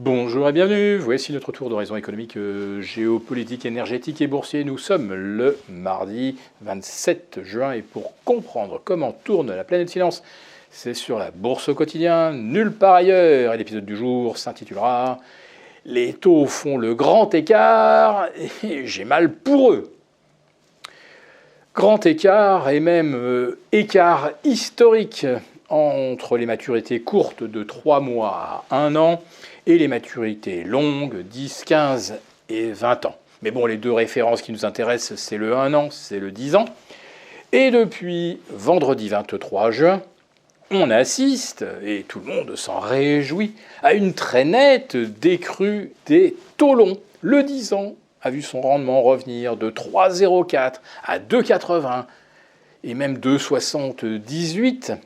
Bonjour et bienvenue, voici notre tour d'horizon économique, géopolitique, énergétique et boursier. Nous sommes le mardi 27 juin et pour comprendre comment tourne la planète finance, c'est sur la bourse au quotidien, nulle part ailleurs. Et l'épisode du jour s'intitulera « Les taux font le grand écart et j'ai mal pour eux ». Grand écart et même écart historique entre les maturités courtes de 3 mois à 1 an et les maturités longues, 10, 15 et 20 ans. Mais bon, les deux références qui nous intéressent, c'est le 1 an, c'est le 10 ans. Et depuis vendredi 23 juin, on assiste, et tout le monde s'en réjouit, à une très nette décrue des taux longs. Le 10 ans a vu son rendement revenir de 3,04 à 2,80 et même 2,78,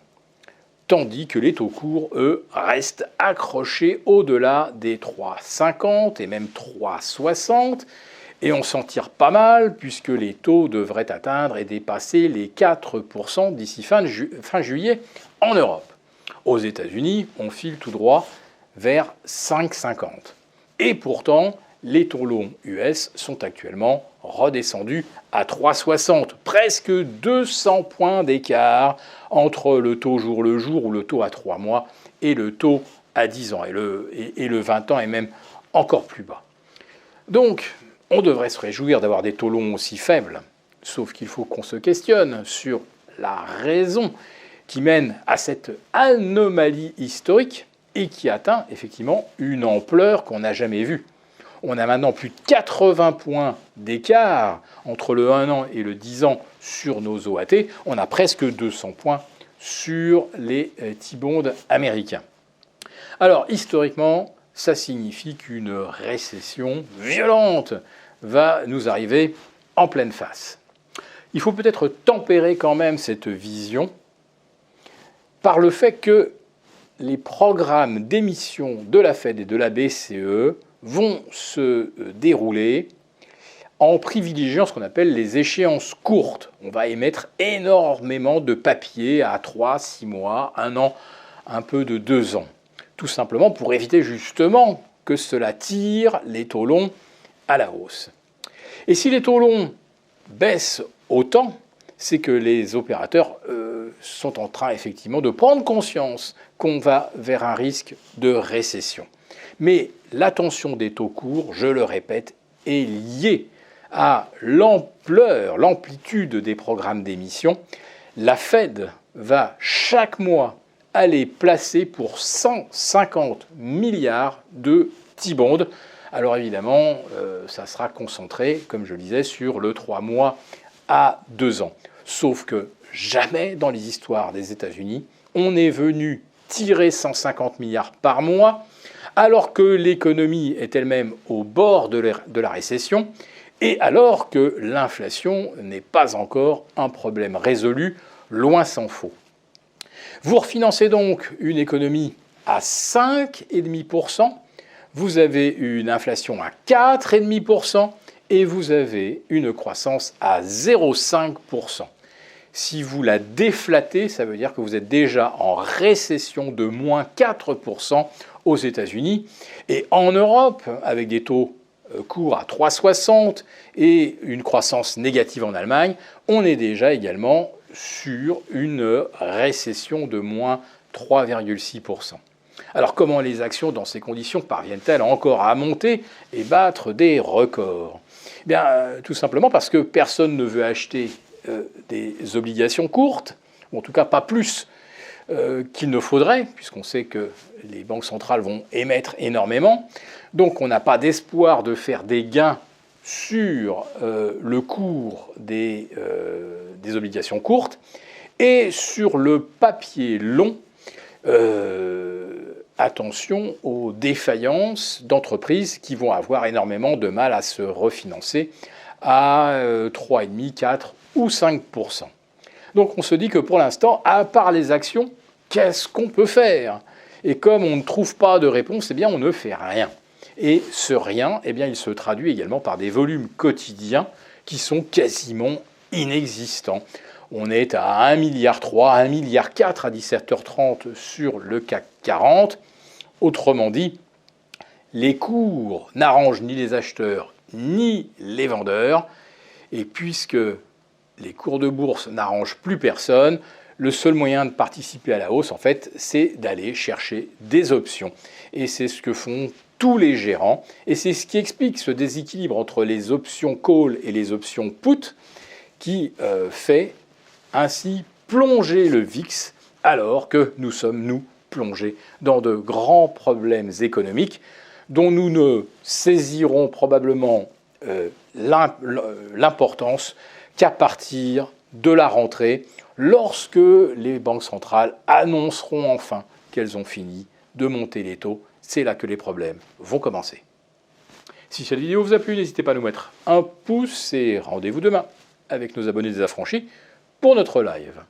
tandis que les taux courts, eux, restent accrochés au-delà des 3,50 et même 3,60. Et on s'en tire pas mal puisque les taux devraient atteindre et dépasser les 4% d'ici fin juillet en Europe. Aux États-Unis, on file tout droit vers 5,50. Et pourtant, les taux longs US sont actuellement redescendus à 3,60, presque 200 points d'écart entre le taux jour le jour ou le taux à 3 mois et le taux à 10 ans. Et le 20 ans est même encore plus bas. Donc, on devrait se réjouir d'avoir des taux longs aussi faibles, sauf qu'il faut qu'on se questionne sur la raison qui mène à cette anomalie historique et qui atteint effectivement une ampleur qu'on n'a jamais vue. On a maintenant plus de 80 points d'écart entre le 1 an et le 10 ans sur nos OAT. On a presque 200 points sur les T-bonds américains. Alors, historiquement, ça signifie qu'une récession violente va nous arriver en pleine face. Il faut peut-être tempérer quand même cette vision par le fait que les programmes d'émission de la Fed et de la BCE vont se dérouler en privilégiant ce qu'on appelle les échéances courtes. On va émettre énormément de papier à 3, 6 mois, 1 an, un peu de 2 ans. Tout simplement pour éviter justement que cela tire les taux longs à la hausse. Et si les taux longs baissent autant, c'est que les opérateurs sont en train effectivement de prendre conscience qu'on va vers un risque de récession. Mais la tension des taux courts, je le répète, est liée à l'ampleur, l'amplitude des programmes d'émission. La Fed va chaque mois aller placer pour 150 milliards de T-bonds. Alors évidemment, ça sera concentré, comme je le disais, sur le 3 mois à 2 ans. Sauf que jamais dans les histoires des États-Unis, on est venu tirer 150 milliards par mois, alors que l'économie est elle-même au bord de la récession, et alors que l'inflation n'est pas encore un problème résolu, loin s'en faut. Vous refinancez donc une économie à 5,5%, vous avez une inflation à 4,5% et vous avez une croissance à 0,5%. Si vous la déflatez, ça veut dire que vous êtes déjà en récession de moins 4% aux États-Unis. Et en Europe, avec des taux courts à 3,60 et une croissance négative en Allemagne, on est déjà également sur une récession de moins 3,6%. Alors comment les actions dans ces conditions parviennent-elles encore à monter et battre des records ? Eh bien, tout simplement parce que personne ne veut acheter des obligations courtes, ou en tout cas pas plus qu'il ne faudrait, puisqu'on sait que les banques centrales vont émettre énormément. Donc on n'a pas d'espoir de faire des gains sur le cours des obligations courtes. Et sur le papier long, attention aux défaillances d'entreprises qui vont avoir énormément de mal à se refinancer à 3,5, 4 ou 5%. Donc on se dit que pour l'instant, à part les actions, qu'est-ce qu'on peut faire ? Et comme on ne trouve pas de réponse, eh bien on ne fait rien. Et ce rien, eh bien, il se traduit également par des volumes quotidiens qui sont quasiment inexistants. On est à 1,3 milliard, 1,4 milliard à 17h30 sur le CAC 40. Autrement dit, les cours n'arrangent ni les acheteurs ni les vendeurs. Et puisque les cours de bourse n'arrangent plus personne, le seul moyen de participer à la hausse, en fait, c'est d'aller chercher des options. Et c'est ce que font tous les gérants. Et c'est ce qui explique ce déséquilibre entre les options call et les options put qui fait ainsi plonger le VIX alors que nous sommes, nous, plongés dans de grands problèmes économiques dont nous ne saisirons probablement l'importance qu'à partir de la rentrée, lorsque les banques centrales annonceront enfin qu'elles ont fini de monter les taux. C'est là que les problèmes vont commencer. Si cette vidéo vous a plu, n'hésitez pas à nous mettre un pouce et rendez-vous demain avec nos abonnés désaffranchis pour notre live.